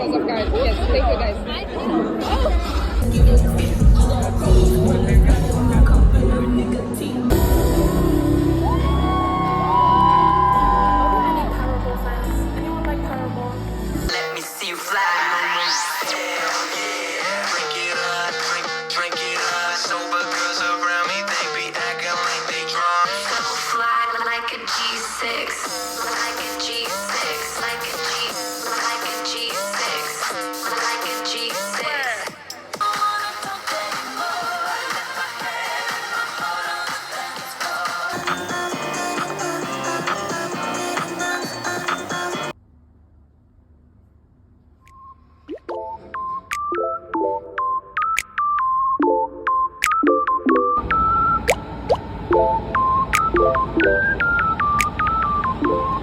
because of guys. Yes, thank you guys. Let me see you fly. Hell yeah. Drink it up, drink it up. Sober girls around me, they be acting like they drunk. So fly like a G6, like a G6, like a G, like a G6, like a G6.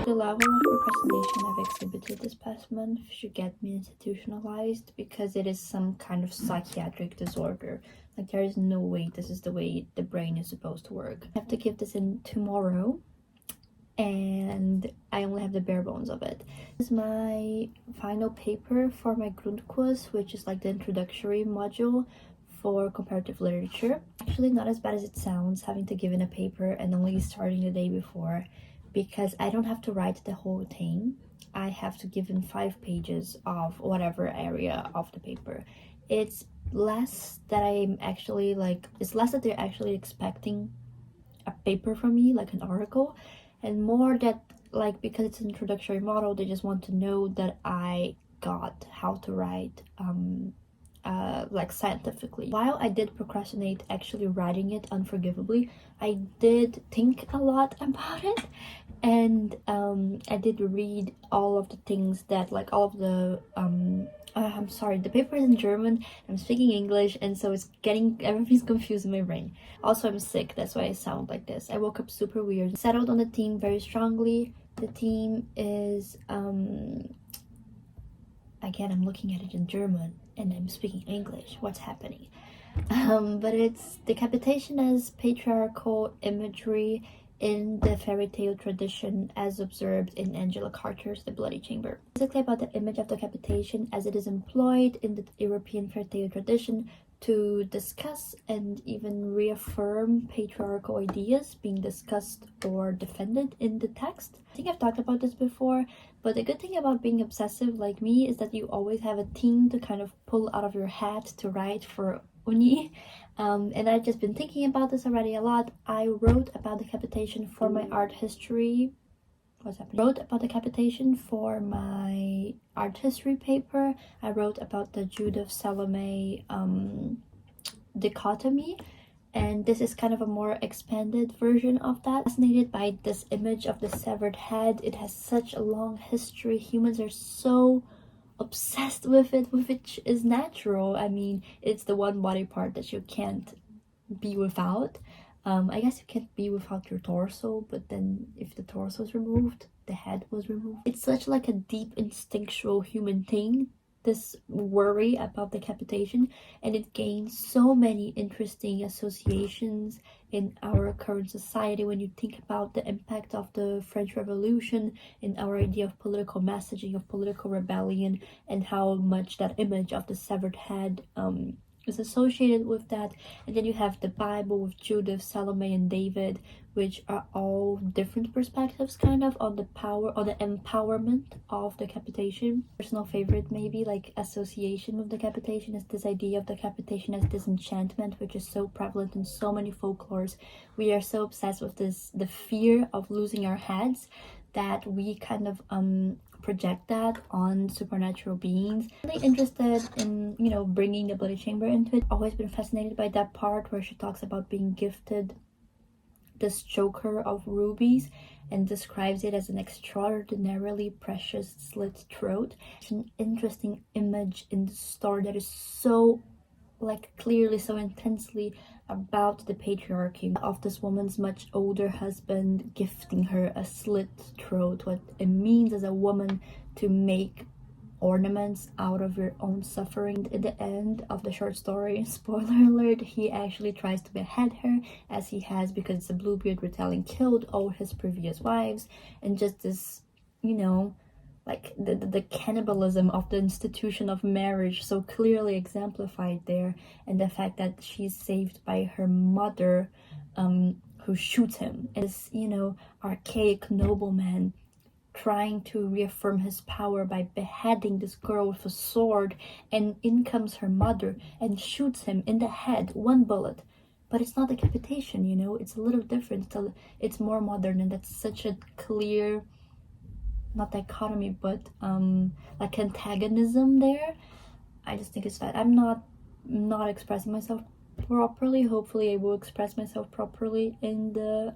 The level of procrastination I've exhibited this past month should get me institutionalized because it is some kind of psychiatric disorder. Like, there is no way this is the way the brain is supposed to work. I have to give this in tomorrow and I only have the bare bones of it. This is my final paper for my Grundkurs, which is like the introductory module for comparative literature. Actually, not as bad as it sounds, having to give in a paper and only starting the day before, because I don't have to write the whole thing. I have to give in 5 pages of whatever area of the paper. It's less that it's less that they're actually expecting a paper from me, like an article, and more that, like, because it's an introductory model, they just want to know that I got how to write like scientifically. While I did procrastinate actually writing it unforgivably, I did think a lot about it, and I did read all of the things that, like, all of the I'm sorry, the paper is in German, I'm speaking English, and so everything's confused in my brain. Also, I'm sick, that's why I sound like this. I woke up super weird. Settled on the theme very strongly. The theme is again, I'm looking at it in German and I'm speaking English. What's happening? But it's decapitation as patriarchal imagery in the fairy tale tradition as observed in Angela Carter's The Bloody Chamber. Basically about the image of decapitation as it is employed in the European fairy tale tradition to discuss and even reaffirm patriarchal ideas being discussed or defended in the text. I think I've talked about this before, but the good thing about being obsessive like me is that you always have a theme to kind of pull out of your hat to write for uni. And I've just been thinking about this already a lot. I wrote about decapitation for my art history. Wrote about decapitation for my art history paper. I wrote about the Judith Salome dichotomy, and this is kind of a more expanded version of that. Fascinated by this image of the severed head. It has such a long history. Humans are so obsessed with it, which is natural. I mean, it's the one body part that you can't be without. I guess you can't be without your torso, but then if the torso is removed, the head was removed. It's such like a deep instinctual human thing, this worry about decapitation, and it gains so many interesting associations in our current society when you think about the impact of the French Revolution in our idea of political messaging, of political rebellion, and how much that image of the severed head is associated with that. And then you have the Bible with Judith, Salome, and David, which are all different perspectives kind of on the power, on the empowerment of decapitation. Personal favorite maybe, like, association with decapitation is this idea of decapitation as disenchantment, which is so prevalent in so many folklores. We are so obsessed with this, the fear of losing our heads, that we kind of project that on supernatural beings. Really interested in, you know, bringing the Bloody Chamber into it. Always been fascinated by that part where she talks about being gifted this choker of rubies and describes it as an extraordinarily precious slit throat. It's an interesting image in the story that is so, like, clearly so intensely about the patriarchy of this woman's much older husband gifting her a slit throat, what it means as a woman to make ornaments out of your own suffering. At the end of the short story, spoiler alert, he actually tries to behead her, as he has, because the Bluebeard retelling killed all his previous wives, and just this, you know, like the cannibalism of the institution of marriage so clearly exemplified there, and the fact that she's saved by her mother, who shoots him. This, you know, archaic nobleman trying to reaffirm his power by beheading this girl with a sword, and in comes her mother and shoots him in the head, one bullet. But it's not decapitation, you know, it's a little different, it's more modern, and that's such a clear, not dichotomy, but like antagonism there. I just think it's that I'm not expressing myself properly. Hopefully I will express myself properly in the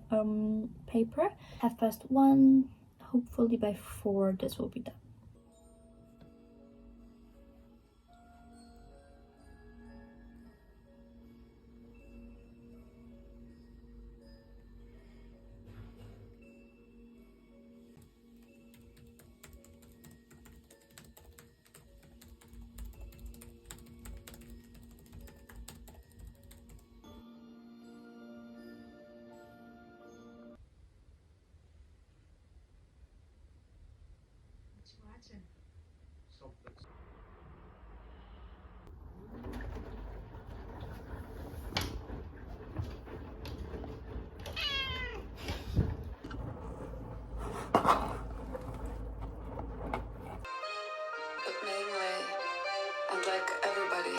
paper. 1:30, hopefully by 4 this will be done. But mainly, I'd like everybody.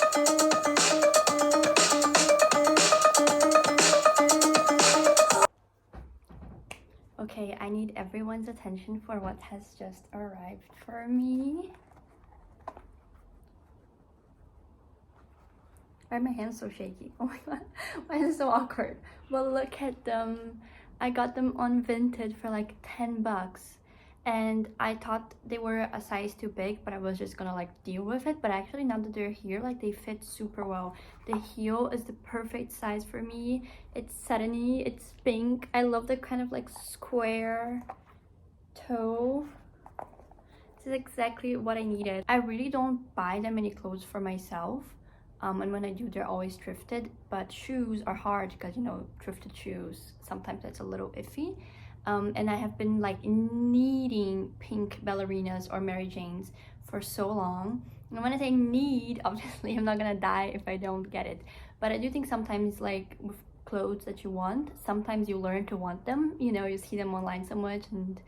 Okay, I need everyone's attention for what has just arrived for me. Why are my hands so shaky? Oh my god, why is it so awkward? Well, look at them. I got them on Vinted for like 10 bucks. And I thought they were a size too big, but I was just gonna like deal with it. But actually, now that they're here, like they fit super well. The heel is the perfect size for me. It's satiny, it's pink. I love the kind of like square toe. This is exactly what I needed. I really don't buy that many clothes for myself. And when I do, they're always thrifted. But shoes are hard because, you know, thrifted shoes, sometimes that's a little iffy. And I have been like needing pink ballerinas or Mary Janes for so long. And when I say need, obviously I'm not gonna die if I don't get it. But I do think sometimes, like with clothes that you want, sometimes you learn to want them. You know, you see them online so much, and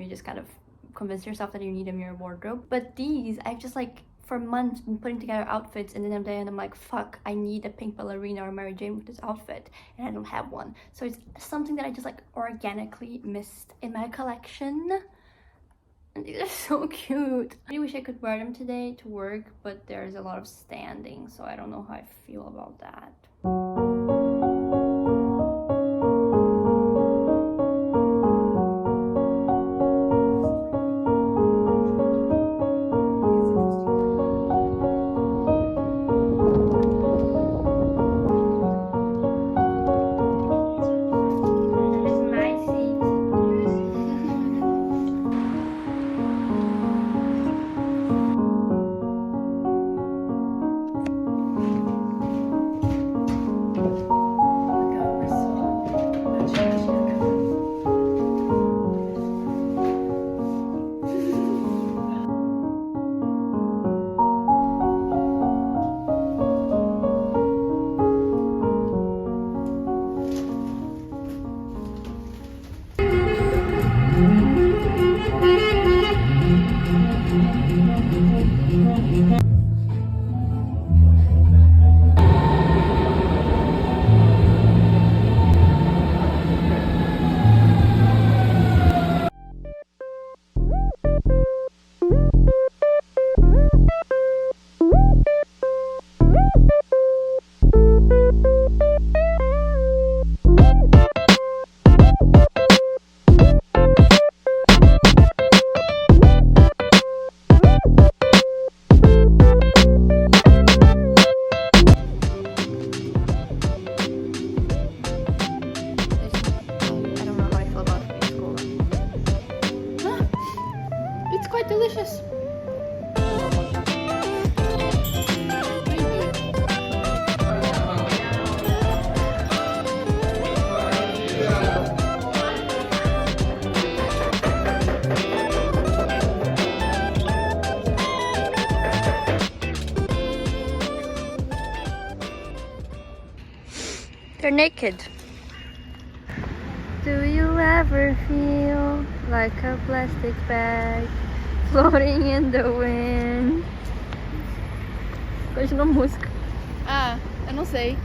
you just kind of convince yourself that you need them in your wardrobe. But these, I've just like for months been putting together outfits, and then I'm there and I'm like, fuck, I need a pink ballerina or Mary Jane with this outfit, and I don't have one. So it's something that I just like organically missed in my collection. And these are so cute. I really wish I could wear them today to work, but there's a lot of standing, so I don't know how I feel about that. Delicious. You're naked. Do you ever feel like a plastic bag floating in the wind? Continua a música. Ah, eu não sei.